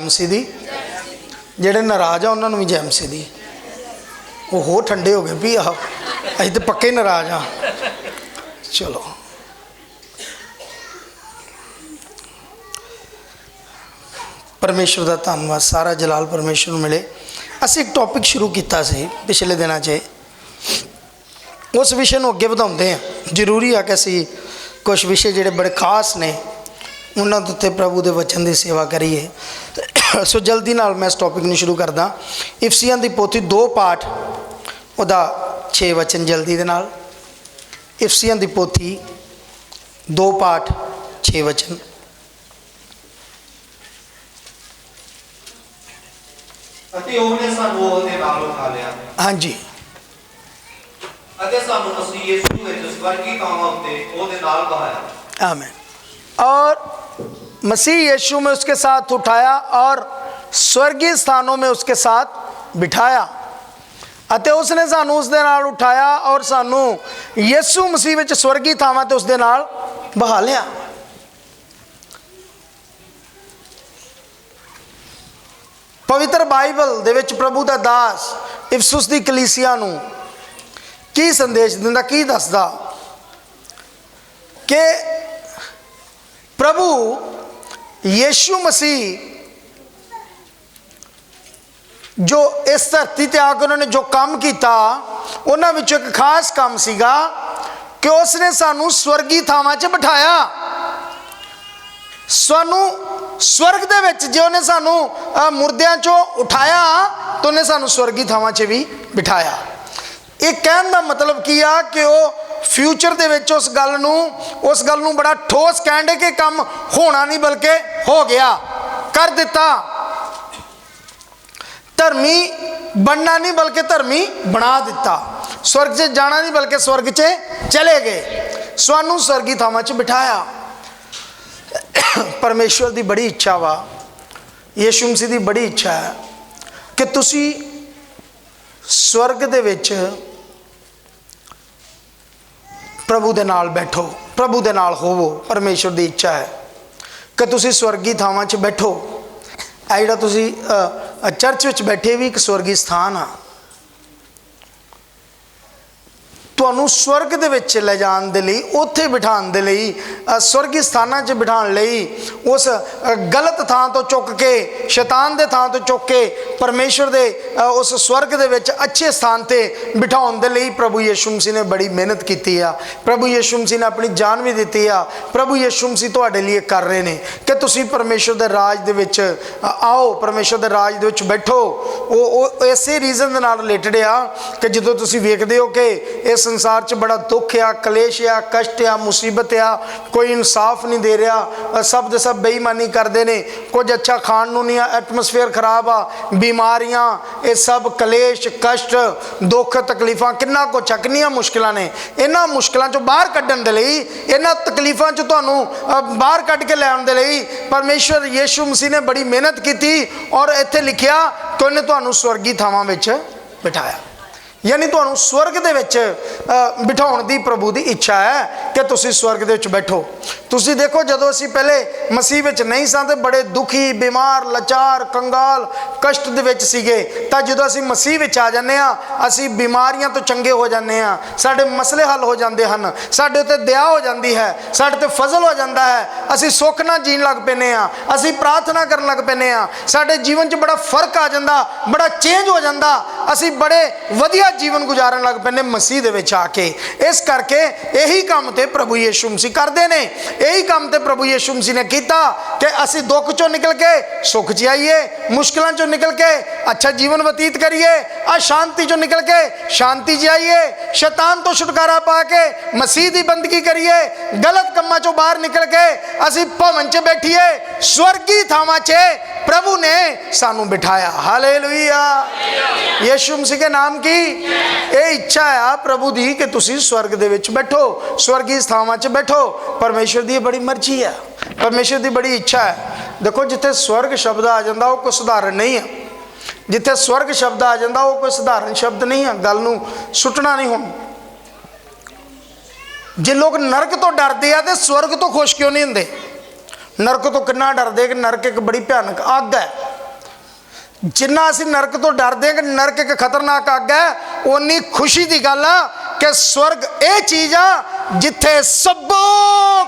MC दी जेडे नाराज आ उन्होंने भी जय एमसी दी। वो हो ठंडे हो गए भी आह अं तो पक्के नाराज हाँ। चलो परमेश्वर का धन्यवाद, सारा जलाल परमेश्वर मिले। असी एक टॉपिक शुरू किया सी पिछले दिनों च, उस विषय को अगे बढ़ाते हैं। जरूरी है कि असी कुछ विषय जोड़े बड़े खास ने उन्होंने उत्ते प्रभु के वचन की सेवा करिए। सो जल्दी नाल मैं इस टॉपिक में शुरू करदा। इफसियां की पोथी 2 पाठ उदा 6 वचन जल्दी दे नाल। इफसियां की पोथी 2 पाठ 6 वचन। हाँ जी, आमीन। और मसीह यीशु में उसके साथ उठाया और स्वर्गीय स्थानों में उसके साथ बिठाया। अते उसने सानू उस दे नाल उठाया और सानू यीशु मसीह विच स्वर्गीय थावां ते उस दे नाल बहा लिया। पवित्र बाइबल दे विच प्रभु दा दास इफसुस दी कलीसिया नू की संदेश दिंदा, की दसदा कि प्रभु यीशु मसीह जो इस धरती ते आके उन्होंने जो काम किया, उन्हां विचों एक खास काम सीगा कि उसने सानू स्वर्गी थावां च बिठाया। सानू स्वर्ग दे विच जो उन्हें सानू मुर्दियां चों उठाया तो उन्हें सानू स्वर्गी थावां च भी बिठाया। एक कहने का मतलब की आ कि वह फ्यूचर दे विच उस गल नू बड़ा ठोस कहने कि काम होना नहीं बल्कि हो गया, कर दिता। धर्मी बनना नहीं बल्कि धर्मी बना दिता। स्वर्ग से जाना नहीं बल्कि स्वर्ग से चले गए। सानू स्वर्गी थावां च बिठाया। परमेश्वर की बड़ी इच्छा वा, यीशु मसीह की बड़ी इच्छा है कि तुसी स्वर्ग दे विच प्रभु दे नाल बैठो, प्रभु दे नाल होवो। परमेश्वर की इच्छा है कि तुसी स्वर्गी थावां च बैठो। आ जिहड़ा तुसी चर्च विच बैठे भी एक स्वर्गी स्थान आ। तुहानू स्वर्ग दे विच ले जाण दे लई, उत्थे बिठाण दे लई, स्वर्गी स्थानां च बिठाण लई, उस गलत थां तो चुक के, शैतान दे थां तो चुक के परमेश्वर दे उस स्वर्ग दे विच अच्छे स्थान ते बिठाउण दे लई प्रभु यीशु मसीह ने बड़ी मेहनत कीती आ। प्रभु यीशु मसीह ने अपनी जान भी दित्ती आ। प्रभु यीशु मसीह तुहाडे लिए कर रहे ने कि तुसीं परमेश्वर दे राज दे विच आओ, परमेश्वर दे राज दे विच बैठो। वो इसे रीजन दे नाल रिलेटेड आ कि जदों तुसीं वेखदे हो कि इस संसार च बड़ा दुख आ, कलेश आ, कष्ट आ, मुसीबत आ, कोई इंसाफ नहीं दे रहा, सब दे सब बेईमानी करते हैं, कुछ अच्छा खाण नूं नहीं आ, एटमोसफेयर खराब आ, बीमारियां, ये सब कलेश कष्ट दुख तकलीफां किन्ना कुछ, किन्नियां मुश्किलां ने। इन्हां मुश्किलां चों बाहर कड्ढण दे लई, इन्हां तकलीफां चों तुहानूं बाहर कढ के लैण दे लई परमेश्वर यीशु मसीह ने बड़ी मेहनत की और इत्थे लिखिया कि उन्हें तुहानूं स्वर्गी थावां विच बिठाया। यानी तुहानूं स्वर्ग दे विच बिठाउण दी प्रभु की इच्छा है कि तुसीं स्वर्ग दे विच बैठो। तुसीं देखो जदों असीं पहले मसीह विच नहीं सां ते बड़े दुखी, बीमार, लाचार, कंगाल, कष्ट दे विच सीगे। तां जदों असीं मसीह विच आ जाने आ, असीं बीमारियां तो चंगे हो जाने आ, साडे मसले हल हो जाते हैं, साडे उत्ते दया हो जाती है, साडे ते फजल हो जाता है, असीं सुख नाल जीण लग पैने आ, असीं प्रार्थना करन लग पैने आ, साडे जीवन च बड़ा फर्क आ जांदा, बड़ा चेंज हो जाता, असीं बड़े वधिया जीवन गुजारन लग पैने मसीह दे विच आके। इस करके यही काम ते प्रभु यीशु मसीह करते हैं। यही काम ते प्रभु यीशु मसीह ने किया कि असीं दुख चों निकल के सुख च आईए, मुश्किलों चों निकल के अच्छा जीवन व्यतीत करिए, अशांति चों निकल के शांति च आईए, शैतान तो छुटकारा पा के मसीह की बंदगी करिए, गलत कामां चों बाहर निकल के असीं भवन च बैठिए, स्वर्गी थावां च प्रभु ने सानू बिठाया। हालेलुया, यीशु मसीह के नाम की ये इच्छा है प्रभु दी कि तुसी स्वर्ग दे विच बैठो, स्वर्गी स्थावां च बैठो। परमेश्वर दी बड़ी मर्जी है, परमेश्वर दी बड़ी इच्छा है। देखो जिथे स्वर्ग शब्द आ जाता वो कोई सुधारण नहीं है, जिथे स्वर्ग शब्द आ जाता वो कोई सुधारण शब्द नहीं है। गल नूं सुटना नहीं। हुण जे लोग नरक तो डरते हैं तो स्वर्ग तो खुश क्यों नहीं होंगे? नरक तो कितना डरते कि नरक एक बड़ी भयानक अग है। जिन्ना असीं नरक तो डरदे हैं कि नरक एक खतरनाक अग है, उन्नी खुशी की गल आ कि स्वर्ग ये चीज़ आ जिथे सब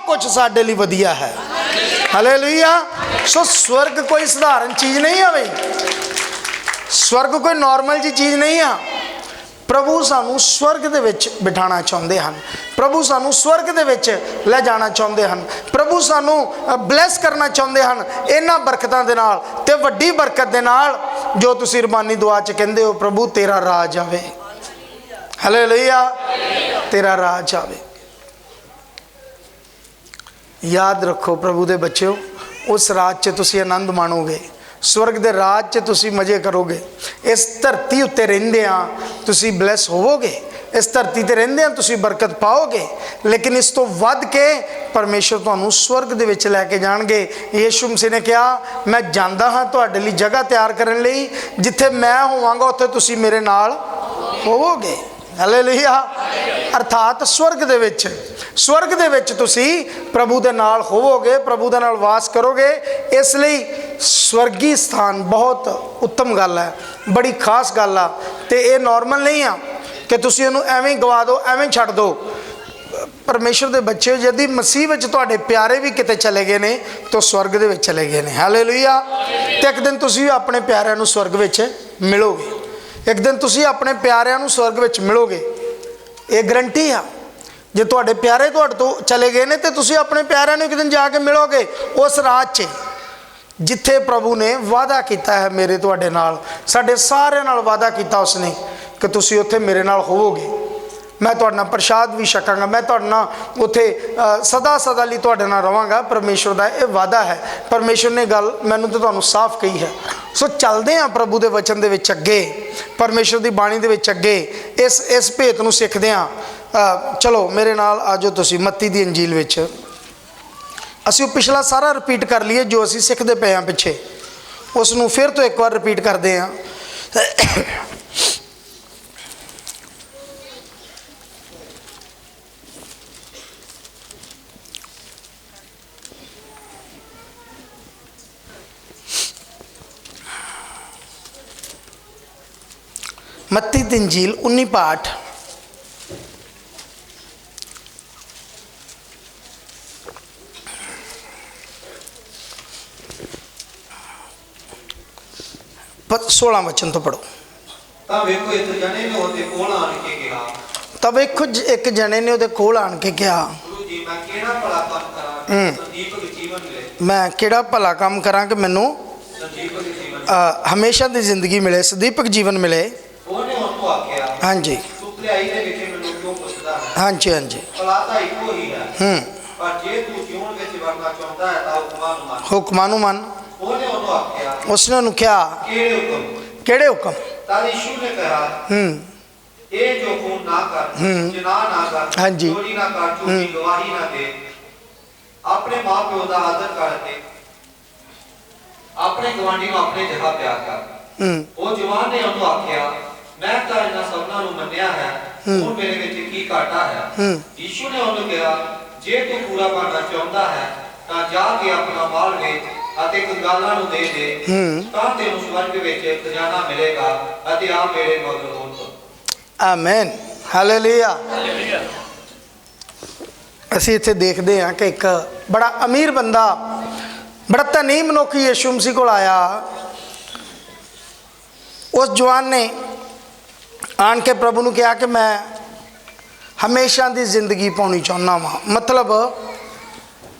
कुछ साडे लई वधिया है। हालेलुया। सो स्वर्ग कोई साधारण चीज़ नहीं है बई, स्वर्ग कोई नॉर्मल जी चीज़ नहीं आ। प्रभु सानू स्वर्ग दे विच बिठाना चाहते हैं, प्रभु सानू स्वर्ग दे विच ले जाना चाहते हैं, प्रभु सानू ब्लैस करना चाहते हैं इन्हां बरकतां दे नाल ते वड्डी बरकत दे नाल जो तुसीं रबानी दुआ च कहंदे हो, प्रभु तेरा राज आवे। हालेलुया। तेरा राज आवे। याद रखो प्रभु दे बच्चों, उस राज च तुसीं आनंद माणोगे, स्वर्ग दे राज च तुसीं मजे करोगे। इस धरती उत्ते रहिंदिआं तुसीं ब्लैस होवोगे, इस धरती ते रहिंदिआं तुसीं बरकत पाओगे, लेकिन इस तो वध के परमेश्वर तुहानूं स्वर्ग दे विच लैके जाणगे। यीशु मसीह ने कहा, मैं जांदा हां तुहाडे लई जगह तैयार करन लई, जिथे मैं होवांगा उत्थे तुसीं मेरे नाल होवोगे। हालेलुया। अर्थात स्वर्ग दे विच, स्वर्ग दे विच तुसीं प्रभु दे नाल होवोगे, प्रभु दे नाल वास करोगे। इसलिए स्वर्गी स्थान बहुत उत्तम गल है, बड़ी खास गल आ, ते ये नॉर्मल नहीं आ कि तुसीं इहनूं एवें गवा दो, एवें छड्ड दो। परमेश्वर दे बच्चे यदि मसीह विच तुहाडे प्यारे भी किते चले गए ने तो स्वर्ग दे विच चले गए ने। हालेलुया। ते एक दिन तुसीं अपने प्यारिਆਂ ਨੂੰ स्वर्ग विच मिलोगे, एक दिन तुसीं अपने प्यारिਆਂ ਨੂੰ स्वर्ग विच मिलोगे। ये गारंटी आ। जे तुहाडे प्यारे तुहाडे तो चले गए ने तो तुसीं अपने प्यारिਆਂ ਨੂੰ एक दिन जाके मिलोगे उस राज 'ਚ जिथे प्रभु ने वादा किया है मेरे तुहाडे नाल, साडे सारिਆਂ नाल वादा किया उसने कि तुसीं उत्थे मेरे नाल होवोगे। मैं तुहाडे नाल प्रसाद भी छकांगा, मैं तुहाडे नाल उत्थे सदा सदा लई तुहाडे नाल रवांगा। परमेश्वर दा ये वादा है। परमेश्वर ने गल मैनूं तो तुहानूं साफ कही है। सो चलदे हां प्रभु दे वचन दे विच अगे, परमेश्वर दी बाणी दे विच अगे, इस भेत नूं सिखदे हां। चलो मेरे नाल आजो तुसीं मत्ती दी अंजील विच असीं पिछला सारा रिपीट कर लीए जो असीं सिखदे पे हां पिछे, उसनूं फिर तो एक बार रिपीट करदे हां। मत्ती दी अंजील 19 पाठ पर 16 वचन तो पढ़ो। तब एक जने ने ਉਹਦੇ ਕੋਲ ਆਣ ਕੇ ਕਿਹਾ, तब एक जने ने ਉਹਦੇ ਕੋਲ ਆਣ ਕੇ ਕਿਹਾ, गुरु जी मैं ਕਿਹੜਾ ਭਲਾ ਕੰਮ ਕਰਾਂ ਸੰਦੀਪਕ ਜੀਵਨ ਮਿਲੇ। मैं ਕਿਹੜਾ ਭਲਾ ਕੰਮ ਕਰਾਂ ਕਿ ਮੈਨੂੰ ਸੰਦੀਪਕ ਜੀਵਨ हमेशा ਦੀ ਜ਼ਿੰਦਗੀ ਮਿਲੇ, ਸਦੀਪਕ ਜੀਵਨ ਮਿਲੇ। ਉਹਨੇ ਉਹਨੂੰ ਆਖਿਆ, ਹਾਂਜੀ ਤੂੰ ਭਲਾਈ ਦੇ ਵਿਖੇ ਮੈਨੂੰ ਕਿਉਂ ਪੁੱਛਦਾ ਹੈ? ਹਾਂਜੀ ਹਾਂਜੀ ਭਲਾ ਤਾਂ ਇੱਕੋ ਹੀ ਹੈ, ਪਰ ਜੇ ਤੂੰ ਜੀਵਨ ਵਿੱਚ ਵੜਨਾ ਚਾਹੁੰਦਾ ਹੈ ਤਾਂ ਹੁਕਮਾਂ ਨੂੰ ਮੰਨ। ਹੁਕਮਾਂ ਨੂੰ ਮੰਨ। ਉਹਨੇ ਉਹਨੂੰ ਆਖਿਆ, ਉਸਨੇ ਉਹਨੂੰ ਕਿਹਾ, ਕਿਹੜੇ ਹੁਕਮ? ਕਿਹੜੇ ਹੁਕਮ? ਤਾਂ ਯਿਸੂ ਨੇ ਕਿਹਾ, ਇਹ ਜੋ ਖੂਨ ਨਾ ਕਰ, ਜਿਨਾਹ ਨਾ ਕਰ, ਹਾਂਜੀ। ਚੋਰੀ ਨਾ ਕਰ, ਝੂਠੀ ਗਵਾਹੀ ਨਾ ਦੇ, ਆਪਣੇ ਮਾਂ ਪਿਓ ਦਾ ਆਦਰ ਕਰ ਤੇ ਆਪਣੇ ਗਵਾਂਢੀ ਨੂੰ ਆਪਣੇ ਜਿਹਾ ਪਿਆਰ ਕਰ। ਉਹ ਜਵਾਨ ਨੇ ਉਹਨੂੰ ਆਖਿਆ, ਮੈਂ ਤਾਂ ਇਹਨਾਂ ਸਭਨਾਂ ਨੂੰ ਮੰਨਿਆ ਹੈ, ਹੁਣ ਮੇਰੇ ਵਿੱਚ ਕੀ ਘਾਟਾ ਹੈ? ਯਿਸੂ ਨੇ ਉਹਨੂੰ ਕਿਹਾ, ਜੇ ਤੂੰ ਪੂਰਾ ਬਣਨਾ ਚਾਹੁੰਦਾ ਹੈ ਤਾਂ ਜਾ ਕੇ ਆਪਣਾ ਮਾਲ ਵੇਚ ਅਤੇ ਕੰਗਾਲਾਂ ਨੂੰ ਦੇ ਦੇ, ਤਾਂ ਤੈਨੂੰ ਸਵਰਗ ਵਿੱਚ ਖਜ਼ਾਨਾ ਮਿਲੇਗਾ ਅਤੇ ਆ ਮੇਰੇ ਮਗਰ ਹੋ ਤੂੰ। ਆਮੇਨ। ਹਾਲੇਲੂਇਆ। ਅਸੀਂ ਇੱਥੇ ਦੇਖਦੇ ਹਾਂ ਕਿ ਇੱਕ ਬੜਾ ਅਮੀਰ ਬੰਦਾ, बड़ा धनी मनुख यीशु मसीह को आया। उस जवान ने आन के प्रभु ने कहा कि मैं हमेशा की जिंदगी पानी चाहना वा। मतलब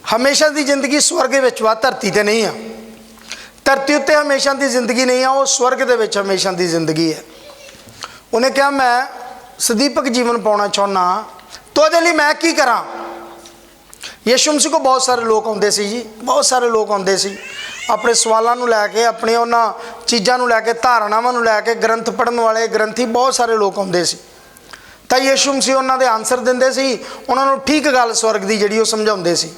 हमेशा की जिंदगी स्वर्ग विच वा, धरती ते नहीं है। धरती उत्ते हमेशा की जिंदगी नहीं है, वो स्वर्ग दे विच हमेशा की जिंदगी है। उन्हें कहा मैं सदीपक जीवन पाना चाहना, तो उहदे लई मैं की करा? यीशु मसीह को बहुत सारे लोग आते सी जी, बहुत सारे लोग आते सी अपने सवालों को लैके, अपने उन्होंने चीज़ों को लैके, धारणावां को लैके, ग्रंथ पढ़न वाले ग्रंथी बहुत सारे लोग आते सी। तो यीशु मसीह उन्होंने आंसर देंदे सी, उन्होंने ठीक गल स्वर्ग की जिहड़ी समझाउंदे सी।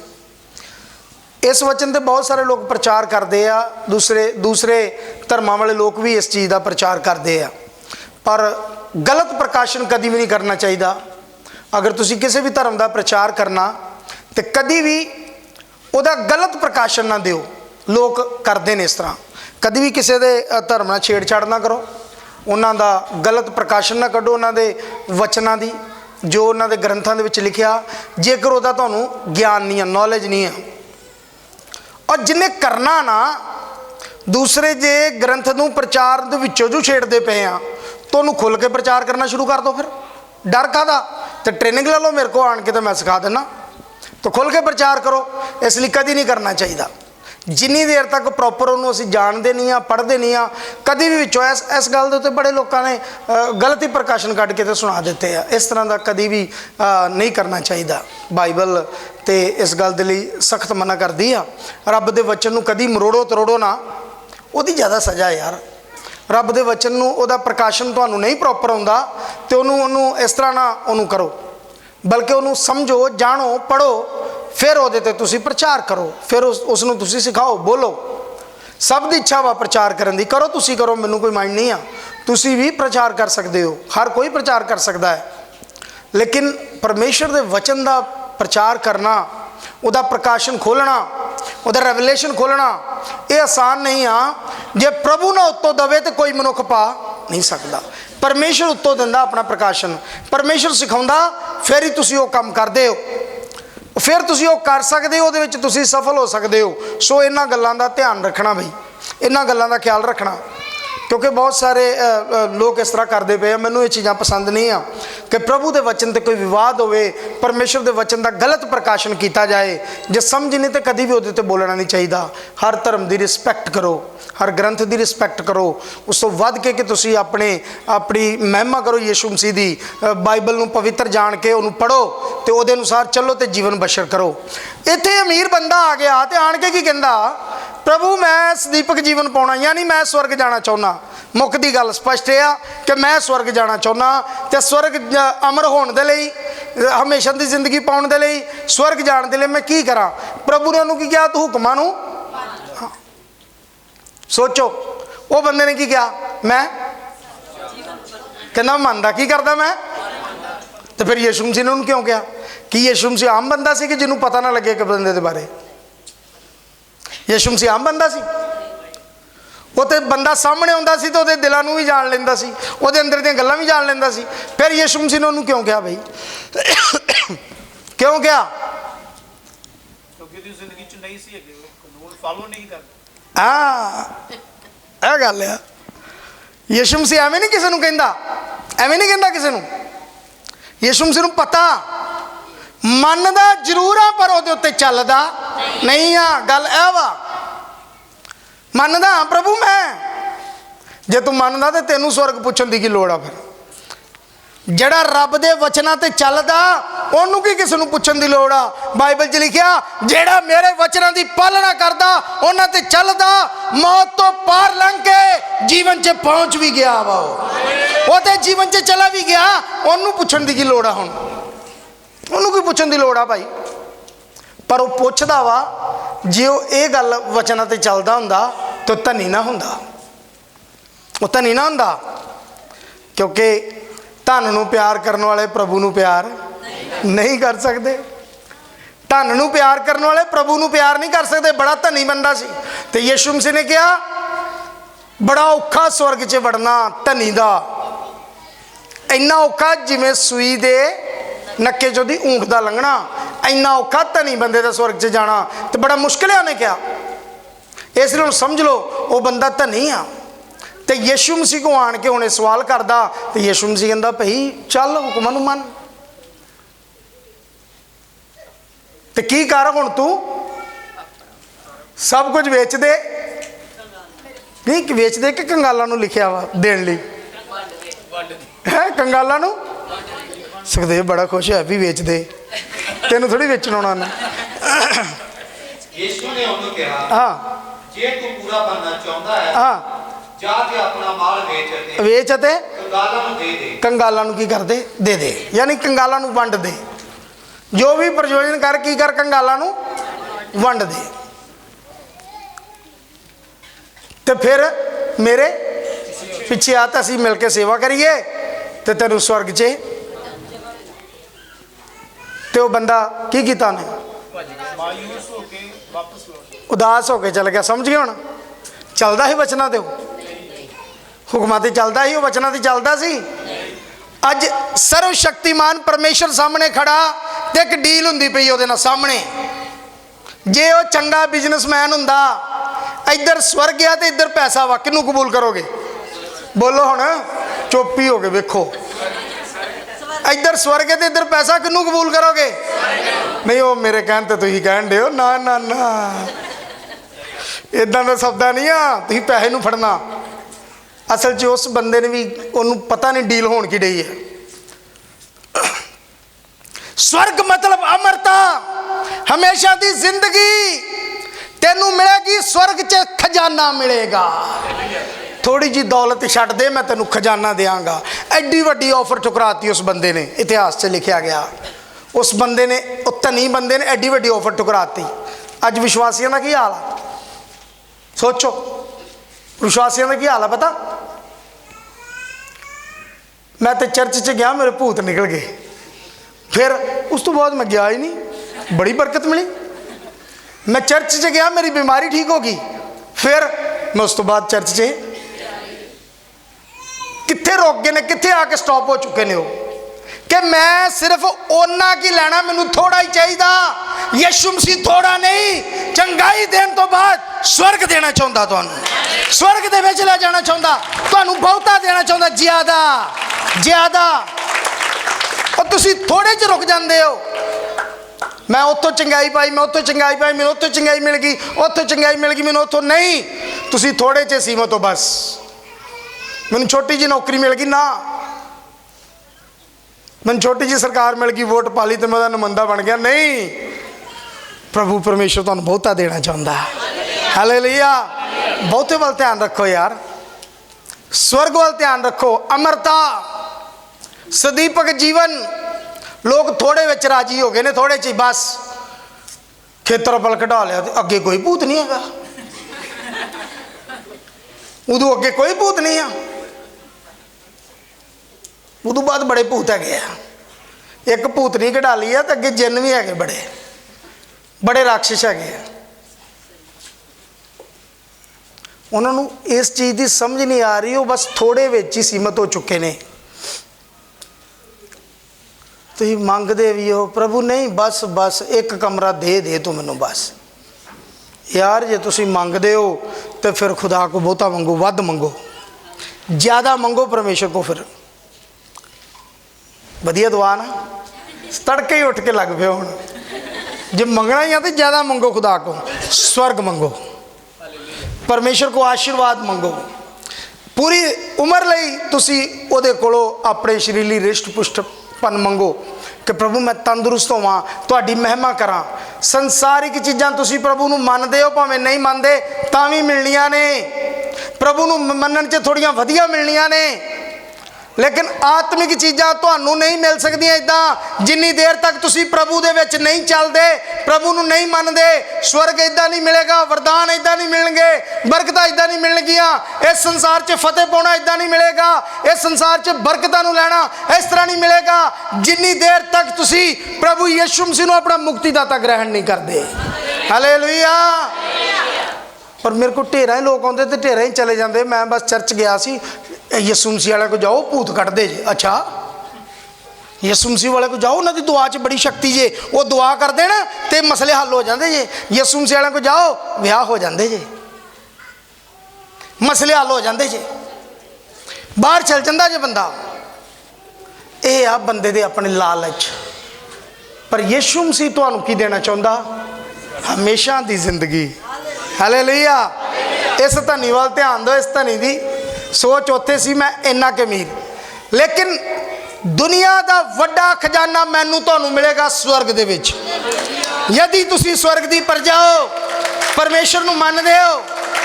इस वचन से बहुत सारे लोग प्रचार करते हैं, दूसरे धर्मां वाले लोग भी इस चीज़ का प्रचार करते हैं, पर गलत प्रकाशन कभी भी नहीं करना चाहिए। अगर तुसीं किसी भी धर्म का प्रचार करना तो कभी भी उहदा गलत प्रकाशन ना दिओ। लोग करते हैं इस तरह, कभी भी किसी के धर्म ਨਾਲ छेड़छाड़ ना करो, उन्हों का गलत प्रकाशन ना कढ़ो, उन्होंने वचनों की जो उन्होंने ग्रंथों के लिखा, जेकर वह तुहानू ज्ञान नहीं है, नॉलेज नहीं है। और जिन्हें करना ना दूसरे जे ग्रंथ नू प्रचार दे विचों जो छेड़ते पे हैं तो उन्होंने खुल के प्रचार करना शुरू कर दो। फिर डर कादा, तो ट्रेनिंग ले लो मेरे को आन के, तो मैं सिखा देना। तो खुल के प्रचार करो, इसलिए कभी नहीं करना चाहिए। जिन्नी देर तक प्रॉपर उन्होंने असीं जानते नहीं हाँ, पढ़ते नहीं हाँ, कभी भी विचों इस गल के उत्ते बड़े लोगों ने गलत ही प्रकाशन कढ़ के तो सुना देते हैं। इस तरह का कभी भी नहीं करना चाहिए। बाइबल तो इस गल के लिए सख्त मना करती है। रब के वचन नू कभी मरोड़ो तरोड़ो ना, वो ज़्यादा सज़ा है यार। रब के वचन नू उहदा प्रकाशन तुहानू नहीं प्रॉपर आउंदा तो उन्होंने इस तरह ना उन्होंने करो, बल्कि उन्होंने समझो, जानो, पढ़ो, फिर वो तुसी प्रचार करो, फिर उसनू तुसी सिखाओ, बोलो। सब की इच्छा वा प्रचार करने की, करो तुसी करो, मैनू कोई माइंड नहीं आ। तुसी भी प्रचार कर सकते हो, हर कोई प्रचार कर सकता है, लेकिन परमेश्वर के वचन का प्रचार करना, उहदा प्रकाशन खोलना, उहदा रेवलेशन खोलना, ये आसान नहीं आ। जे प्रभु ना उत्तों दवे तो कोई मनुख पा नहीं सकता। परमेश्वर उत्तों दिंदा अपना प्रकाशन, परमेश्वर सिखाउंदा, फिर ही तुसी वो काम करते हो, फिर तुसी वो कर सकते हो, उहदे विच तुसी सफल हो सकते हो। सो इन्हां गल्लां दा ध्यान रखना बई, इन्हां गल्लां दा ख्याल रखना, क्योंकि बहुत सारे लोग इस तरह करते पे। मैनू ये चीज़ां पसंद नहीं आ कि प्रभु के वचन ते कोई विवाद होवे, परमेश्वर के वचन का गलत प्रकाशन किया जाए। जे समझ नहीं तो कभी भी उहदे ते बोलना नहीं चाहिए। हर धर्म की रिस्पैक्ट करो, हर ग्रंथ की रिस्पैक्ट करो, उस तो वध के कि तुसी अपनी महिमा करो यीशु मसीह की। बाइबल नू पवित्र जान के उन्होंने पढ़ो तो उहदे अनुसार चलो तो जीवन बशर करो। इत्थे अमीर बंदा आ गया तो आन के की कहंदा, प्रभु मैं सदीपक जीवन पाना, यानी मैं स्वर्ग जाना चाहुंदा। मुक्ति गल स्पष्ट है कि मैं स्वर्ग जाना चाहुंदा, तो स्वर्ग अमर होने के लिए, हमेशा की जिंदगी पाने के लिए, स्वर्ग जाने के लिए मैं की करा। प्रभु ने उन्होंने की कहा, तू हुक्मां नू सोचो। वो बंदे ने की कहा, मैं कहना मनदा की करदा मैं। तो फिर यीशु मसीह ने उन्होंने क्यों कहा कि यीशु मसीह आम बंदा सी कि जिन्होंने पता ना लगे कि बंदे के बारे। यीशु मसीह आम बंदा सी, वो तो बंदा सामने आउंदा सी तो उहदे दिलां नूं भी जान लैंदा सी, उहदे अंदर दीयां गल्लां भी जान लैंदा सी। फिर यीशु मसीह ने उन्होंने क्यों कहा भाई क्यों कहा? क्योंकि जिंदगी च नहीं सी रूल फॉलो नहीं करदा। हाँ यह गल है। यीशु मसीह एवें नहीं किसी को कहता, एवें नहीं कहता किसी को। यीशु मसीह को पता, मनदा जरूर आ पर उहदे उत्ते चलदा नहीं आ। गल ए वा, मनदा प्रभु मैं, जे तू मनदा तो तेनू स्वर्ग पुछण दी की लोड़ आ। फिर जड़ा रब दे वचनां ते चलदा उन्होंने की किसी को पुछण दी लोड़ आ। बाइबल च लिखिया, जेड़ा मेरे वचनां दी पालना करदा उन्हां ते चलदा मौत तो पार लंघ के जीवन च पहुंच भी गया वा। वो ते जीवन च चला भी गया, उन्होंने पुछण दी की लोड़ आ। हुण उन्होंने कोई पुछण दी लोड़ आ भाई, पर वो पुछदा वा जे वो ये गल वचनां ते चलदा हुंदा तो धनी ना हुंदा, वो धनी ना हुंदा। क्योंकि धन नूं प्यार करने वाले प्रभु नूं प्यार नहीं कर सकते। धन नूं प्यार करने वाले प्रभु नूं प्यार नहीं कर सकते। बड़ा धनी बंदा सी ते यीशु मसीह ने कहा, बड़ा औखा स्वर्ग च वड़ना धनी दा, इन्ना औखा जिवें सूई दे नक्के चों दी ऊंट दा लंघना, इन्ना औखा धनी बंदे दा स्वर्ग च जाना तो बड़ा मुश्किल है। उन्हें कहा, इसलिए हुण समझ लो वो बंदा धनी आ। तो यीशु मसीह को आन के उन्हें सवाल करदा तो यीशु मसीह कहंदा भई चल हुक्मां नूं मन। तो की कर हुण तू सब कुछ वेच दे, नहीं वेच दे कि कंगालां नूं लिखिया वा देण लई है। कंगालां नूं सुखदेव बड़ा खुश है भी वेच दे, तेनों थोड़ी वेचण आउणा ना। यीशु ने उन्होंने कहा, हाँ जे तू पूरा बनना चाहता है, हाँ जाके अपना माल बेच वेच ते कंगालां नूं दे दे। कंगालां नूं की कर दे, दे दे, यानी कंगालां नूं वंड दे। जो भी प्रयोजन कर की कर कंगालां नूं वंड दे, तो फिर मेरे पिछे आ तो असीं मिल के सेवा करिए तो तेनू स्वर्ग च। तो वह बंदा की कीता ने, मायूस होके वापस लौट। उदास होके चल गया। समझ गए हुण ਚੱਲਦਾ ਸੀ ਵਚਨਾਂ ਤੇ? ਹੁਕਮਾਂ ਤੇ ਚੱਲਦਾ ਸੀ, ਉਹ ਵਚਨਾਂ ਤੇ ਚੱਲਦਾ ਸੀ? ਅੱਜ ਸਰਵ ਸ਼ਕਤੀਮਾਨ ਪਰਮੇਸ਼ਰ ਸਾਹਮਣੇ ਖੜਾ ਤੇ ਇੱਕ ਡੀਲ ਹੁੰਦੀ ਪਈ ਉਹਦੇ ਨਾਲ ਸਾਹਮਣੇ। ਜੇ ਉਹ ਚੰਗਾ ਬਿਜ਼ਨਸਮੈਨ ਹੁੰਦਾ, ਇੱਧਰ ਸਵਰਗ ਆ ਤੇ ਇੱਧਰ ਪੈਸਾ ਵਾ, ਕਿਹਨੂੰ ਕਬੂਲ ਕਰੋਗੇ? ਬੋਲੋ ਹੁਣ, ਚੁੱਪ ਹੀ ਹੋ ਗਏ। ਵੇਖੋ, ਇੱਧਰ ਸਵਰਗ ਹੈ ਤੇ ਇੱਧਰ ਪੈਸਾ, ਕਿਹਨੂੰ ਕਬੂਲ ਕਰੋਗੇ? ਨਹੀਂ, ਉਹ ਮੇਰੇ ਕਹਿਣ ਤੇ ਤੁਸੀਂ ਕਹਿਣ ਦਿਓ ਨਾ ਨਾ ਨਾ, ਇਦਾਂ ਦਾ ਸੌਦਾ ਨਹੀਂ ਆ, ਤੁਸੀਂ ਪੈਸੇ ਨੂੰ ਫੜਨਾ। ਅਸਲ 'ਚ ਉਸ ਬੰਦੇ ਨੇ ਵੀ, ਉਹਨੂੰ ਪਤਾ ਨਹੀਂ ਡੀਲ ਹੋਣ ਕੀ ਡਈ ਹੈ। स्वर्ग मतलब अमरता, हमेशा दी जिंदगी तेनू मिलेगी। स्वर्ग च खजाना मिलेगा। थोड़ी जी दौलत छड्ड दे, मैं तेनू खजाना देंगा। एड्डी वड्डी ऑफर ठुकराती उस बंदे ने, इतिहास से लिखा गया। उस बंदे ने, उस धनी बंदे ने एड्डी वड्डी ऑफर ठुकराती। अज विश्वासियों का की हाल है? सोचो, विश्वासियों का की हाल है पता? मैं तो चर्च च गया, मेरे भूत निकल गए। फिर उस तो बाद मैं गया ही नहीं, बड़ी बरकत मिली। मैं चर्च च गया, मेरी बीमारी ठीक होगी। फिर मैं उस तो बाद चर्च च कित्थे रोक गए ने, कित्थे आके स्टॉप हो चुके ने हो कि मैं सिर्फ ओना की लैना, मैनू थोड़ा ही चाहिए। यीशु मसीह थोड़ा नहीं, चंगाई देने तो बाद स्वर्ग देना चाहता, तुहानू स्वर्ग दे विच ले जाना चाहता, तुहानू बहुता देना चाहता, ज्यादा ज्यादा। और तुसी थोड़े च रुक जाते हो। मैं उत्थों चंगाई पाई, मैं उत्थों चंगाई पाई, मैनू उत्थों चंगाई मिल गई, उत्थों चंगाई मिल गई, मैनू उत्थों नहीं। तुसी थोड़े च सीमत हो बस। मैनू छोटी जी नौकरी मिल गई ना, मैनू छोटी जी सरकार मिल गई, वोट पा ली तो मैं नुमाइंदा बन गया, नहीं। प्रभु परमेश्वर तुहानू बहुता देना चाहता है। हालेलुया। बहुते वाल ध्यान रखो यार, स्वर्ग वाल ध्यान रखो। अमरता, सदीपक जीवन। लोग थोड़े विच राजी हो गए ने, थोड़े च बस खेतरफल कढ़ा लिया, अगे कोई भूत नहीं है। उदों अगे कोई भूत नहीं है, उदों बाद बड़े भूत है। एक भूत नहीं कढ़ा लिया तो अगे जिन भी है, बड़े बड़े राक्षस है। उन्होंने इस चीज़ की समझ नहीं आ रही, वो बस थोड़े विच ही सीमित हो चुके हैं। तुसीं मंगदे भी हो, प्रभु नहीं बस बस एक कमरा दे दे तू मैनू बस। यार जे तुसीं मंगदे हो तो फिर खुदा को बहुता मंगो, वध मंगो, ज़्यादा मंगो परमेश्वर को। फिर वधिया दुआ ना, तड़के ही उठ के लग पे हुण। जे मंगना ही है तो ज़्यादा मंगो, खुदा को स्वर्ग मंगो, परमेश्वर को आशीर्वाद मंगो। पूरी उम्र लई तुसीं उहदे कोलों अपने शरीरी रिष्ट पुष्टपन मंगो कि प्रभु मैं तंदुरुस्त होवां, तुहाडी महिमा करा। संसारिक चीज़ां तुसीं प्रभु नूं मनदे हो, भावें नहीं मनदे तां भी मिलनियां ने। प्रभु नूं मनण च थोड़ियां वधिया मिलनियां ने, लेकिन आत्मिक चीज़ां तुहानू नहीं मिल सकदियां इदां जिन्नी देर तक तुसी प्रभु दे विच नहीं चलदे, प्रभु नू नहीं मनदे। स्वर्ग इदां नहीं मिलेगा, वरदान इदां नहीं मिलणगे, बरकतां इदां नहीं मिलणगियां। इस संसार च फतेह पाउणा इदां नहीं मिलेगा, इस संसार च बरकतां नू लैणा इस तरह नहीं मिलेगा जिन्नी देर तक तुसी प्रभु यीशु मसीह नू अपना मुक्तिदाता ग्रहण नहीं करदे। हालेलुया। पर मेरे को ढेर लोग आते तो ढेर ही चले जाते। मैं बस चर्च गया सी, यीशु मसीह वाले को जाओ भूत कट दे जे। अच्छा, यीशु मसीह वाले को जाओ, उन्होंने दुआ च बड़ी शक्ति जे, वो दुआ कर देन तो मसले हल हो जाते जे। यीशु मसीह वाले को जाओ, विआह हो जाते जे, मसले हल हो जाते जे, बाहर चल जाता जे बंदा। ये आ बंदे दे अपने लालच। पर यीशु मसीह तुहानू की देना चाहता? हमेशा दी जिंदगी। हालेलुया। इस धनी वाल ध्यान दो। इस धनी दी सोच उत्थे सी मैं इन्ना के अमीर, लेकिन दुनिया का वड्डा खजाना मैनू तुहानू मिलेगा स्वर्ग दे विच। यदि तुसी स्वर्ग दी प्रजा हो, परमेश्वर नू मनदे हो,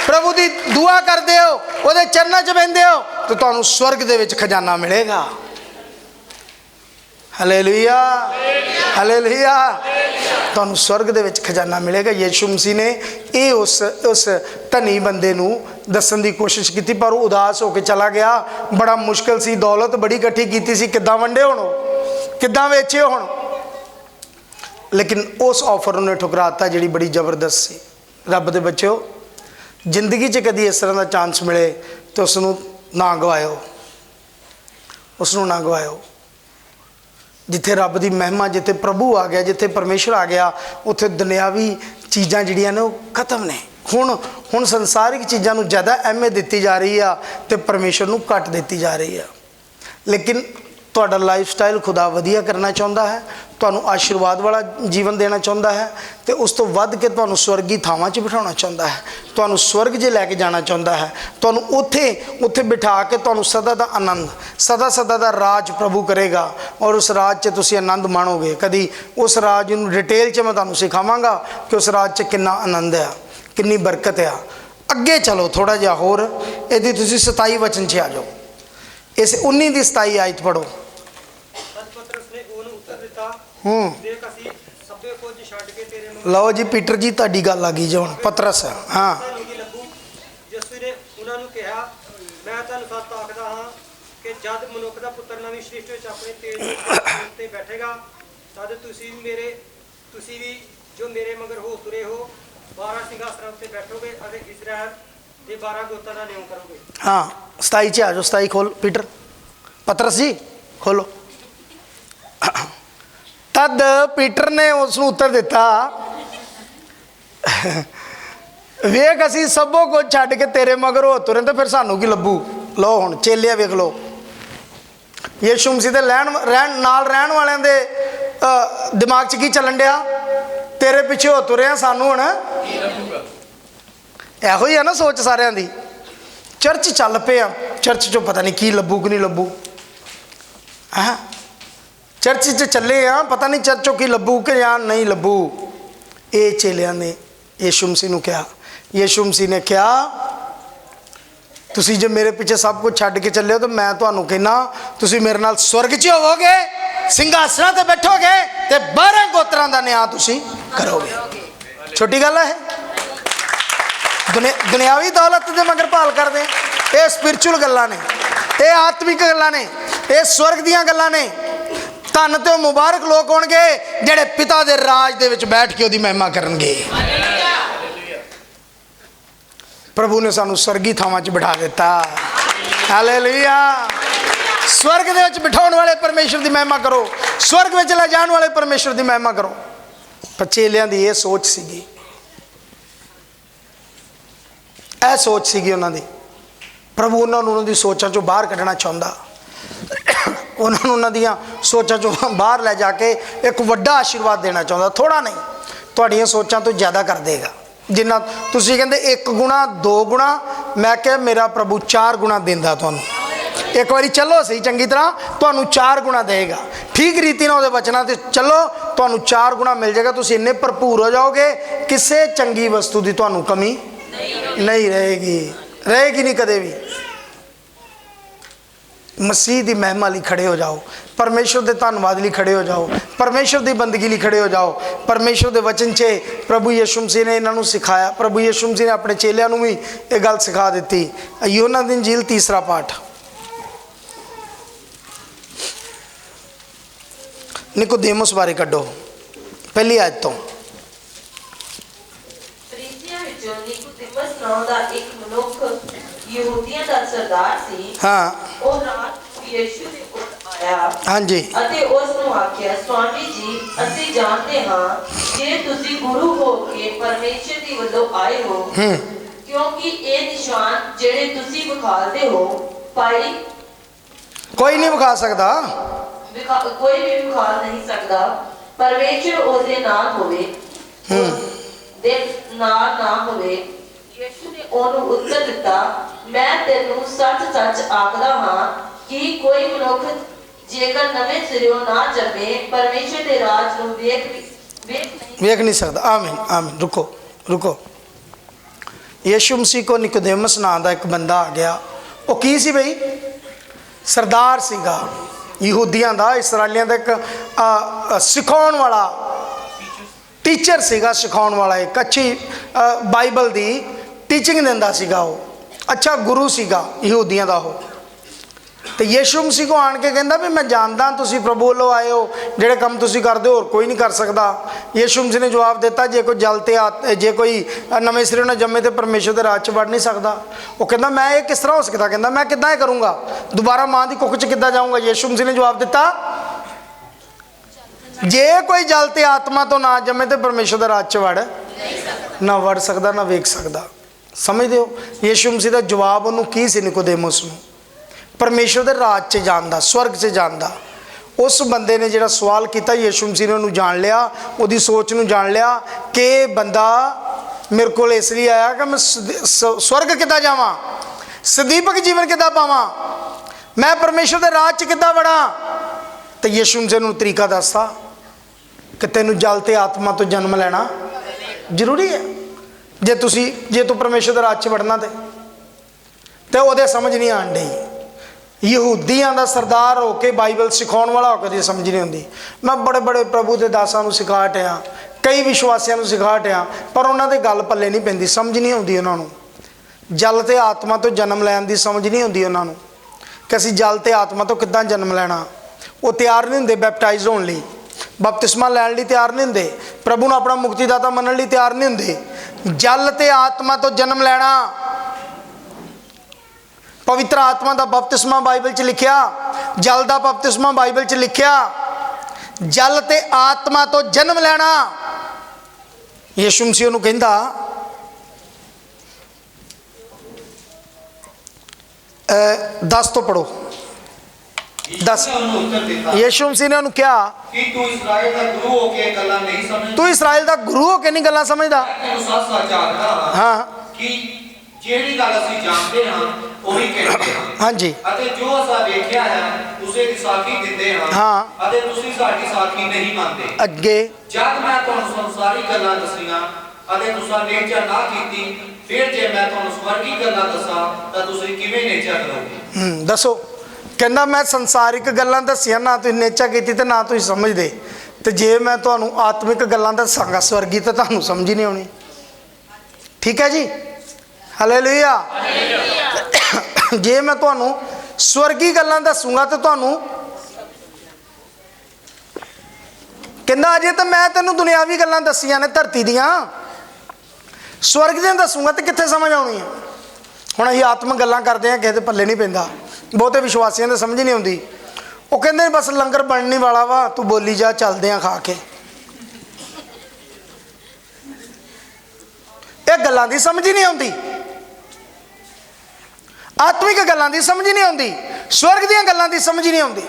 प्रभु दी दुआ करदे हो, उहदे चरनां च बहिंदे हो, तो तुहानू स्वर्ग दे विच खजाना मिलेगा। हालेलुया। हालेलुया। तुहानू स्वर्ग दे विच खजाना मिलेगा। यीशु मसीह ने ये उस धनी बंदे नू दसन की कोशिश की, पर वो उदास होकर चला गया। बड़ा मुश्किल सी, दौलत बड़ी इकट्ठी की सी, किद्दां वंडे हुण, किद्दां वेचे हुण। लेकिन उस ऑफर उन्हें ठुकराता जिहड़ी बड़ी जबरदस्त सी। रब दे बच्चों, ਜ਼ਿੰਦਗੀ 'ਚ ਕਦੀ ਇਸ ਤਰ੍ਹਾਂ ਦਾ ਚਾਂਸ ਮਿਲੇ ਤਾਂ ਉਸ ਨੂੰ ਨਾ ਗਵਾਇਓ, ਉਸ ਨੂੰ ਨਾ ਗਵਾਇਓ। ਜਿੱਥੇ ਰੱਬ ਦੀ ਮਹਿਮਾ, ਜਿੱਥੇ ਪ੍ਰਭੂ ਆ ਗਿਆ, ਜਿੱਥੇ ਪਰਮੇਸ਼ਰ ਆ ਗਿਆ, ਉੱਥੇ ਦੁਨਿਆਵੀ ਚੀਜ਼ਾਂ ਜਿਹੜੀਆਂ ਨੇ ਉਹ ਖਤਮ ਨੇ। ਹੁਣ ਸੰਸਾਰਿਕ ਚੀਜ਼ਾਂ ਨੂੰ ਜ਼ਿਆਦਾ ਅਹਿਮੀਅਤ ਦਿੱਤੀ ਜਾ ਰਹੀ ਆ ਤੇ ਪਰਮੇਸ਼ਰ ਨੂੰ ਘੱਟ ਦਿੱਤੀ ਜਾ ਰਹੀ ਆ। ਲੇਕਿਨ ਤੁਹਾਡਾ ਲਾਈਫ ਸਟਾਈਲ ਖੁਦਾ ਵਧੀਆ ਕਰਨਾ ਚਾਹੁੰਦਾ ਹੈ, ਤੁਹਾਨੂੰ ਆਸ਼ੀਰਵਾਦ ਵਾਲਾ ਜੀਵਨ ਦੇਣਾ ਚਾਹੁੰਦਾ ਹੈ ਤੇ ਉਸ ਤੋਂ ਵੱਧ ਕੇ ਤੁਹਾਨੂੰ ਸਵਰਗੀ ਥਾਵਾਂ 'ਚ ਬਿਠਾਉਣਾ ਚਾਹੁੰਦਾ ਹੈ, ਤੁਹਾਨੂੰ ਸਵਰਗ 'ਚ ਲੈ ਕੇ ਜਾਣਾ ਚਾਹੁੰਦਾ ਹੈ, ਤੁਹਾਨੂੰ ਉੱਥੇ ਬਿਠਾ ਕੇ ਤੁਹਾਨੂੰ ਸਦਾ ਦਾ ਆਨੰਦ, ਸਦਾ ਦਾ ਰਾਜ ਪ੍ਰਭੂ ਕਰੇਗਾ ਔਰ ਉਸ ਰਾਜ 'ਚ ਤੁਸੀਂ ਆਨੰਦ ਮਾਣੋਗੇ। ਕਦੀ ਉਸ ਰਾਜ ਨੂੰ ਡਿਟੇਲ 'ਚ ਮੈਂ ਤੁਹਾਨੂੰ ਸਿਖਾਵਾਂਗਾ ਕਿ ਉਸ ਰਾਜ 'ਚ ਕਿੰਨਾ ਆਨੰਦ ਆ, ਕਿੰਨੀ ਬਰਕਤ ਆ। ਅੱਗੇ ਚਲੋ ਥੋੜਾ ਜਿਹਾ ਹੋਰ, ਇਹਦੀ ਤੁਸੀਂ 27 ਵਚਨ 'ਚ ਆ ਜਾਓ। ਇਸ 19 ਦੀ 27 ਆਇਤ ਪੜੋ। ਲਓ ਜੀ ਪੀਟਰ ਜੀ, ਤੁਹਾਡੀ ਗੱਲ ਆ ਗਈ ਜੀ ਹੁਣ। ਪਤਰਸ, ਹਾਂ। ਯਿਸੂ ਨੇ ਉਹਨਾਂ ਨੂੰ ਕਿਹਾ, ਮੈਂ ਤੁਹਾਨੂੰ ਸੱਚ ਆਖਦਾ ਹਾਂ ਕਿ ਜਦ ਮਨੁੱਖ ਦਾ ਪੁੱਤਰ ਨਵੀਂ ਸ੍ਰਿਸ਼ਟੀ ਵਿੱਚ ਆਪਣੇ ਤੇਜ ਤੇ ਬੈਠੇਗਾ, ਤਦ ਤੁਸੀਂ ਵੀ ਜੋ ਮੇਰੇ ਮਗਰ ਹੋ ਤੁਰੇ ਹੋ 12 ਸਿੰਘਾਸਨਾਂ ਉੱਤੇ ਬੈਠੋਗੇ ਅਤੇ ਇਸਰਾਇਲ ਦੇ 12 ਗੋਤਾਂ ਦਾ ਨਿਯਮ ਕਰੋਗੇ। ਹਾਂ 27 'ਚ ਆ ਜਾਓ। 27 ਖੋਲ ਪੀਟਰ, ਪਤਰਸ ਜੀ ਖੋਲੋ। ਤਦ ਪੀਟਰ ਨੇ ਉਸ ਨੂੰ ਉੱਤਰ ਦਿੱਤਾ, ਵੇਖ ਅਸੀਂ ਸਭੋ ਕੁਝ ਛੱਡ ਕੇ ਤੇਰੇ ਮਗਰ ਹੋ ਤੁਰੇ ਤੇ ਫਿਰ ਸਾਨੂੰ ਕੀ ਲੱਭੂ। ਲਓ ਹੁਣ ਚੇਲਿਆ ਵੇਖ ਲਓ, ਯਿਸੂ ਮਸੀਹ ਦੇ ਨਾਲ ਰਹਿਣ ਵਾਲਿਆਂ ਦੇ ਦਿਮਾਗ 'ਚ ਕੀ ਚੱਲਣ ਡਿਆ, ਤੇਰੇ ਪਿੱਛੇ ਹੋ ਤੁਰੇ ਆ, ਸਾਨੂੰ ਹੁਣ ਇਹੋ ਹੀ ਆ ਨਾ ਸੋਚ ਸਾਰਿਆਂ ਦੀ। ਚਰਚ ਚੱਲ ਪਏ ਆ, ਚਰਚ 'ਚੋਂ ਪਤਾ ਨਹੀਂ ਕੀ ਲੱਭੂ ਕਿ ਨਹੀਂ ਲੱਭੂ। ਹਾਂ ਚਰਚ 'ਚ ਚੱਲੇ ਆ, ਪਤਾ ਨਹੀਂ ਚਰਚ 'ਚੋਂ ਕੀ ਲੱਭੂ ਕਿ ਜਾਂ ਨਹੀਂ ਲੱਭੂ। ਇਹ ਚੇਲਿਆਂ ਨੇ ਯਿਸੂ ਮਸੀਹ ਨੂੰ ਕਿਹਾ। ਯਿਸੂ ਮਸੀਹ ਨੇ ਕਿਹਾ, ਤੁਸੀਂ ਜੇ ਮੇਰੇ ਪਿੱਛੇ ਸਭ ਕੁਝ ਛੱਡ ਕੇ ਚੱਲੇ ਹੋ ਤਾਂ ਮੈਂ ਤੁਹਾਨੂੰ ਕਹਿੰਦਾ ਤੁਸੀਂ ਮੇਰੇ ਨਾਲ ਸਵਰਗ 'ਚ ਹੋਵੋਗੇ, ਸਿੰਘਾਸਨਾਂ ਤੇ ਬੈਠੋਗੇ ਤੇ 12 ਗੋਤਰਾਂ ਦਾ ਨਿਆਂ ਤੁਸੀਂ ਕਰੋਗੇ। ਛੋਟੀ ਗੱਲ ਹੈ? ਦੁਨਿਆਵੀ ਦੌਲਤ ਦੇ ਮਗਰ ਭਾਲ ਕਰਦੇ, ਇਹ ਸਪਿਰਚੁਅਲ ਗੱਲਾਂ ਨੇ, ਇਹ ਆਤਮਿਕ ਗੱਲਾਂ ਨੇ, ਇਹ ਸਵਰਗ ਦੀਆਂ ਗੱਲਾਂ ਨੇ। ਧੰਨ ਤੇ ਮੁਬਾਰਕ ਲੋਕ ਹੋਣਗੇ ਜਿਹੜੇ ਪਿਤਾ ਦੇ ਰਾਜ ਦੇ ਵਿੱਚ ਬੈਠ ਕੇ ਉਹਦੀ ਮਹਿਮਾ ਕਰਨਗੇ। ਪ੍ਰਭੂ ਨੇ ਸਾਨੂੰ ਸਵਰਗੀ ਥਾਵਾਂ 'ਚ ਬਿਠਾ ਦਿੱਤਾ। ਹਾਲੇਲੂਇਆ। ਸਵਰਗ ਦੇ ਵਿੱਚ ਬਿਠਾਉਣ ਵਾਲੇ ਪਰਮੇਸ਼ਰ ਦੀ ਮਹਿਮਾ ਕਰੋ, ਸਵਰਗ ਵਿੱਚ ਲੈ ਜਾਣ ਵਾਲੇ ਪਰਮੇਸ਼ਰ ਦੀ ਮਹਿਮਾ ਕਰੋ। ਪਰ ਚੇਲਿਆਂ ਦੀ ਇਹ ਸੋਚ ਸੀਗੀ, ਇਹ ਸੋਚ ਸੀਗੀ ਉਹਨਾਂ ਦੀ। ਪ੍ਰਭੂ ਉਹਨਾਂ ਨੂੰ ਉਹਨਾਂ ਦੀ ਸੋਚਾਂ 'ਚੋਂ ਬਾਹਰ ਕੱਢਣਾ ਚਾਹੁੰਦਾ, ਉਹਨਾਂ ਨੂੰ ਉਹਨਾਂ ਦੀਆਂ ਸੋਚਾਂ 'ਚੋਂ ਬਾਹਰ ਲੈ ਜਾ ਕੇ ਇੱਕ ਵੱਡਾ ਆਸ਼ੀਰਵਾਦ ਦੇਣਾ ਚਾਹੁੰਦਾ। ਥੋੜ੍ਹਾ ਨਹੀਂ, ਤੁਹਾਡੀਆਂ ਸੋਚਾਂ ਤੋਂ ਜ਼ਿਆਦਾ ਕਰ ਦੇਗਾ। ਜਿੰਨਾ ਤੁਸੀਂ ਕਹਿੰਦੇ 1 ਗੁਣਾ 2 ਗੁਣਾ, ਮੈਂ ਕਿਹਾ ਮੇਰਾ ਪ੍ਰਭੂ 4 ਗੁਣਾ ਦਿੰਦਾ ਤੁਹਾਨੂੰ। ਇੱਕ ਵਾਰੀ ਚੱਲੋ ਸਹੀ ਚੰਗੀ ਤਰ੍ਹਾਂ, ਤੁਹਾਨੂੰ 4 ਗੁਣਾ ਦੇਗਾ। ਠੀਕ ਰੀਤੀ ਨਾਲ ਉਹਦੇ ਵਚਨਾਂ 'ਤੇ ਚੱਲੋ, ਤੁਹਾਨੂੰ 4 ਗੁਣਾ ਮਿਲ ਜਾਏਗਾ। ਤੁਸੀਂ ਇੰਨੇ ਭਰਪੂਰ ਹੋ ਜਾਓਗੇ, ਕਿਸੇ ਚੰਗੀ ਵਸਤੂ ਦੀ ਤੁਹਾਨੂੰ ਕਮੀ ਨਹੀਂ ਰਹੇਗੀ ਨਹੀਂ ਕਦੇ ਵੀ। ਮਸੀਹ ਦੀ ਮਹਿਮਾ ਲਈ ਖੜੇ ਹੋ ਜਾਓ, ਪਰਮੇਸ਼ਰ ਦੇ ਧੰਨਵਾਦ ਲਈ ਖੜੇ ਹੋ ਜਾਓ, ਪਰਮੇਸ਼ਰ ਦੀ ਬੰਦਗੀ ਲਈ ਖੜੇ ਹੋ ਜਾਓ। ਪਰਮੇਸ਼ਰ ਦੇ ਵਚਨ 'ਚ ਪ੍ਰਭੂ ਯਿਸੂ ਮਸੀਹ ਨੇ ਇਹਨਾਂ ਨੂੰ ਸਿਖਾਇਆ। ਪ੍ਰਭੂ ਯਿਸੂ ਮਸੀਹ ਨੇ ਆਪਣੇ ਚੇਲਿਆਂ ਨੂੰ ਵੀ ਇਹ ਗੱਲ ਸਿਖਾ ਦਿੱਤੀ। ਯੋਹਨਾ ਦੀ ਇੰਜੀਲ 3 ਪਾਠ, ਨਿਕੋਦੇਮਸ ਬਾਰੇ ਕੱਢੋ ਪਹਿਲੀ ਆਇਤ ਤੋਂ। ਫਰੀਸੀਆਂ ਵਿੱਚੋਂ ਨਿਕੋਦੇਮਸ ਨਾਮ ਦਾ ਇੱਕ ਮਨੁੱਖ ਯਹੂਦੀਆਂ ਦਾ ਸਰਦਾਰ ਸੀ। ਹਾਂ, ਉਹ ਰਾਤ ਯਿਸੂ ਦੇ ਕੋਲ ਆਇਆ ਹਾਂਜੀ, ਅਤੇ ਉਸ ਨੂੰ ਆਖਿਆ, ਸਵਾਮੀ ਜੀ, ਅਸੀਂ ਜਾਣਦੇ ਹਾਂ ਕਿ ਤੁਸੀਂ ਗੁਰੂ ਹੋ ਕੇ ਪਰਮੇਸ਼ਰ ਦੀ ਵੱਲੋਂ ਆਏ ਹੋ, ਕਿਉਂਕਿ ਇਹ ਨਿਸ਼ਾਨ ਜਿਹੜੇ ਤੁਸੀਂ ਵਿਖਾਲਦੇ ਹੋ ਭਾਈ ਕੋਈ ਨਹੀਂ ਵਿਖਾ ਸਕਦਾ, ਕੋਈ ਵੀ ਵਿਖਾਲ ਨਹੀਂ ਸਕਦਾ। ਪਰਮੇਸ਼ਰ ਉਹਦੇ ਨਾਲ ਹੋਵੇ, ਦੇ ਨਾਲ ਨਾ ਹੋਵੇ। ਯਿਸੂ ਨੇ ਉਹਨੂੰ ਉੱਤਰ ਦਿੱਤਾ, ਮੈਂ ਤੈਨੂੰ ਸੱਚ ਆਖਦਾ ਹਾਂ ਕਿ ਕੋਈ ਮਨੁੱਖ ਜੇਕਰ ਨਵੇਂ ਸਿਰਿਓਂ ਨਾ ਜੰਮੇ ਪਰਮੇਸ਼ਰ ਦੇ ਰਾਜ ਨੂੰ ਵੇਖ ਨਹੀਂ ਸਕਦਾ। ਆਮੀਨ ਆਮੀਨ। ਰੁਕੋ। ਯਿਸੂ ਮਸੀਹ ਕੋ ਨਿਕੋਦੇਮਸ ਨਾਂ ਦਾ ਇੱਕ ਬੰਦਾ ਆ ਗਿਆ। ਉਹ ਕੀ ਸੀ ਬਈ? ਸਰਦਾਰ ਸੀਗਾ ਯਹੂਦੀਆਂ ਦਾ, ਇਸਰਾਏਲੀਆਂ ਦਾ ਇੱਕ ਸਿਖਾਉਣ ਵਾਲਾ ਟੀਚਰ ਸੀਗਾ, ਸਿਖਾਉਣ ਵਾਲਾ, ਇੱਕ ਅੱਛੀ ਬਾਈਬਲ ਦੀ ਟੀਚਿੰਗ ਦਿੰਦਾ ਸੀਗਾ। ਉਹ ਅੱਛਾ ਗੁਰੂ ਸੀਗਾ ਯਹੂਦੀਆਂ ਦਾ ਉਹ। तो यीशु मसीह को आन के कहता भी मैं जानता तुसी प्रभु वालों आए हो, जेडे काम तुसी करते हो और कोई नहीं कर सकता। यीशु मसीह ने जवाब दिता जे कोई जलते जे कोई नवे सिरे ना जम्मे तो परमेश्वर के राज च वड़ नहीं सकता। वो कहता मैं ये किस तरह हो सकता, कहता मैं किद्दां करूँगा, दोबारा माँ की कुख च किद्दां जाऊँगा। यीशु मसीह ने जवाब दिता जे कोई जलते आत्मा तो ना जम्मे तो परमेश्वर के राज च ना वड़ सकता ना वेख सकता। समझते हो यीशु मसीह का जवाब उन्होंने की सी निकोदेमुस नूं, परमेश्वर के राज च जानदा, स्वर्ग से जानदा। उस बंदे ने जिहड़ा सवाल किया यीशु मसीह ने उन्होंने जान लिया, उहदी सोच नूं जान लिया कि बंदा मेरे को इसलिए आया कि मैं स्वर्ग किद्दां जावां, सदीपक जीवन किद्दां पावां, मैं परमेश्वर के राज च किद्दां वड़ां। तो यीशु मसीह ने तरीका दसता कि तैनूं जलते आत्मा तो जन्म लेना जरूरी है। जे तू परमेश्वर के राज च वड़ना तो वो समझ नहीं आन डी। यहूदियों का सरदार होके बाइबल सिखाने वाला होकर दी समझ नहीं आती। मैं बड़े बड़े प्रभु के दासां नूं सिखा हटिया, कई विश्वासियों नूं सिखा हटिया, पर उन्होंने गल पल्ले नहीं पैंदी, समझ नहीं आती उन्होंने। जल ते आत्मा तो जन्म लैन की समझ नहीं आती उन्होंने कि असीं जल ते आत्मा तो किद्दां जन्म लेना। वो तैयार नहीं होंदे बैपटाइज होने लई, बपतिस्मा लैण लई तैयार नहीं होंदे, प्रभु नूं अपना मुक्तिदाता मनण लई तैयार नहीं होंदे। जल ते आत्मा तो जन्म लेना, पवित्र आत्मा का बपतिस्मा बाइबल च लिखिया, जल का बपतिस्मा बाइबल च लिखिया, जल ते आत्मा तो जन्म लेना। यीशु मसीह उहनूं कहंदा 10 तो पढ़ो 10। यीशु मसीह ने उन्होंने क्या कि तू इस्राएल का गुरु होके गल्लां नहीं समझदा, तू इसराइल का गुरु होके नहीं गल्लां समझदा। तैनूं सच आखदा हाँ कि ਜਿਹੜੀ ਗੱਲ ਅਸੀਂ ਜਾਣਦੇ ਹਾਂ ਉਹੀ ਕਹਿੰਦੇ ਹਾਂ। हाँ जी ਅਤੇ ਜੋ ਅਸਾਂ ਵੇਖਿਆ ਹੈ ਉਸੇ ਦੀ ਸਾਖੀ ਦਿੰਦੇ ਹਾਂ। ਹਾਂ। ਅਤੇ ਤੁਸੀਂ ਸਾਡੀ ਸਾਖੀ ਨਹੀਂ ਮੰਨਦੇ। अगे ਜਦ ਮੈਂ ਤੁਹਾਨੂੰ ਸੰਸਾਰੀ ਗੱਲਾਂ ਦੱਸੀਆਂ ਅਤੇ ਤੁਸੀਂ ਨੇਚਾ ਨਾ ਕੀਤੀ, ਫਿਰ ਜੇ ਮੈਂ ਤੁਹਾਨੂੰ ਸਵਰਗੀ ਗੱਲਾਂ ਦੱਸਾਂ ਤਾਂ ਤੁਸੀਂ ਕਿਵੇਂ ਨੇਚਾ ਕਰੋਗੇ? दसो। कहना मैं संसारिक गल्लां दसियां ना तुसीं नेचा कीती ते ना तुसीं समझदे, ते जे मैं तुहानूं आत्मिक गल्लां दसांगा स्वर्गी ते तुहानूं समझ ही नहीं आउणी। ठीक है जी, हालेलुया। जे मैं तुहानूं स्वर्गी गल्लां दसूंगा तो तुहानूं कहंदा अजे तो मैं तैनूं दुनियावी गल्लां दसियां ने धरती दियां, स्वर्ग दियां दसूंगा तो कित्थे समझ आउणी है। हुण असीं आत्मक गल्लां करदे हां, किसे दे पल्ले नहीं पैंदा, बहुते विश्वासियों ने समझ नहीं आती। वो कहते बस लंगर बनने वाला वा, तू बोली जा, चलते हैं खा के। ये गल्लां दी समझ ही नहीं आती, आत्मिक गल्लां दी समझ ही नहीं आती, स्वर्ग दीयां गल्लां दी समझ ही नहीं आती।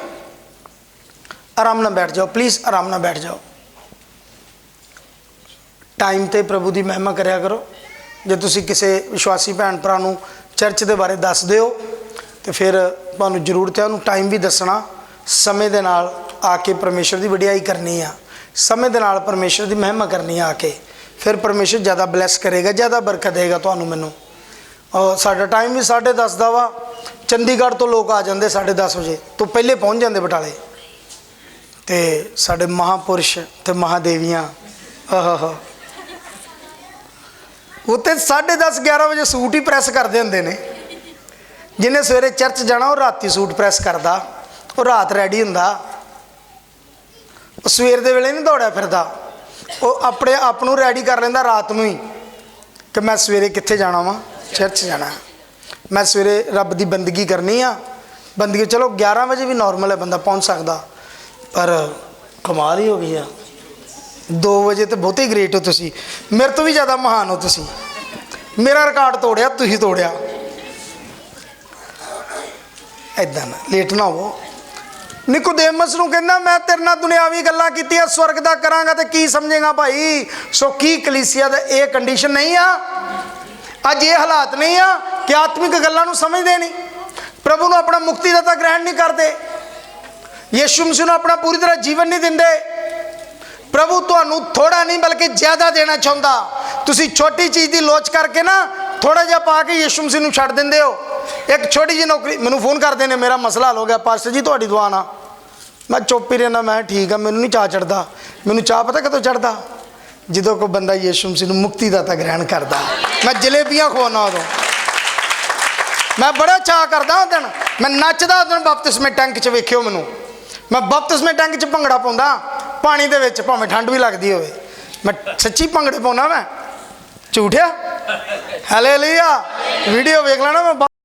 आराम नाल बैठ जाओ प्लीज़, आराम नाल बैठ जाओ। टाइम ते प्रभु की महिमा करया करो। जे तुसीं किसी विश्वासी भैन भरा नूं चर्च के बारे दस दिओ तो फिर तुहानूं जरूरत है उन्होंने टाइम भी दसना। समय दे नाल आके परमेश्वर की वडियाई करनी आ, समय दे नाल परमेश्वर की महिमा करनी आ आके, फिर परमेश्वर ज़्यादा ब्लैस करेगा, ज़्यादा बरकत देगा तुहानूं मैनूं। और साडा टाइम भी 10:30 का वा। चंडीगढ़ तो लोग आ जाते 10:30 बजे तो पहले पहुँच जाते बटाले। तो साडे महापुरुष तो महादेवियाँ उत्ते 10:30 11 बजे सूट ही प्रैस करते होंगे ने। जिन्हें सवेरे चर्च जाना वो राती सूट प्रैस करता, वो रात रैडी हुंदा, सवेर दे वेले नहीं दौड़िया फिरदा, वो अपने आप नूं रैडी कर लेंदा रात नूं ही कि मैं सवेरे कित्थे जाना वा, चर्च जाना, मैं सवेरे रब की बंदगी करनी आ। बंदगी चलो 11 बजे भी नॉर्मल है, बंदा पहुँच सकता, पर कमाल ही हो गई है 2 बजे तो बहुत ही ग्रेट हो तुसी, मेरे तो भी ज़्यादा महान हो तुसी। मेरा रिकॉर्ड तोड़िया तुसी तोड़िया, इदां ना लेट ना हो। निकोदेमस नूं कहंदा मैं तेरे नाल दुनियावी गल्लां कीतियां, स्वर्ग दा करांगा ते की समझेगा भाई। सो की कलीसिया दा ये कंडीशन नहीं आ, अज ये हालात नहीं आ कि आत्मिक गल्लां नूं समझदे नहीं, प्रभु नूं अपना मुक्तिदाता ग्रहण नहीं करते, यीशु मसीह नूं अपना पूरी तरह जीवन नहीं दिंदे। प्रभु तुहानूं थोड़ा नहीं बल्कि ज़्यादा देना चाहुंदा। तुसीं छोटी चीज़ की लोच करके ना थोड़ा जिहा पा के यीशु मसीह नूं छड्ड दिंदे हो। एक छोटी जी नौकरी, मैनूं फोन करते हैं, मेरा मसला हल हो गया पास्टर जी तुहाडी दुआ ना। मैं चुप ही रहना, मैं ठीक है, मैनूं नहीं चाह चढ़दा। मैनूं चाह पता कदों चढ़दा, जदों कोई बंदा यीशु मसीह नूं मुक्तिदाता ग्रहण करदा। मैं जलेबियां खवाना उदों। मैं बड़ा चाह करदा उस दिन, मैं नचदा उस दिन बपतिस्मे टैंक च, वेखियो मैनू, मैं बपतिस्मे टैंक च भंगड़ा पाउंदा पानी दे विच, भावें ठंड भी लगदी होवे, मैं सच्ची भंगड़े पाउंदा, मैं झूठिया। हालेलुया, वीडियो वेख लेना मैं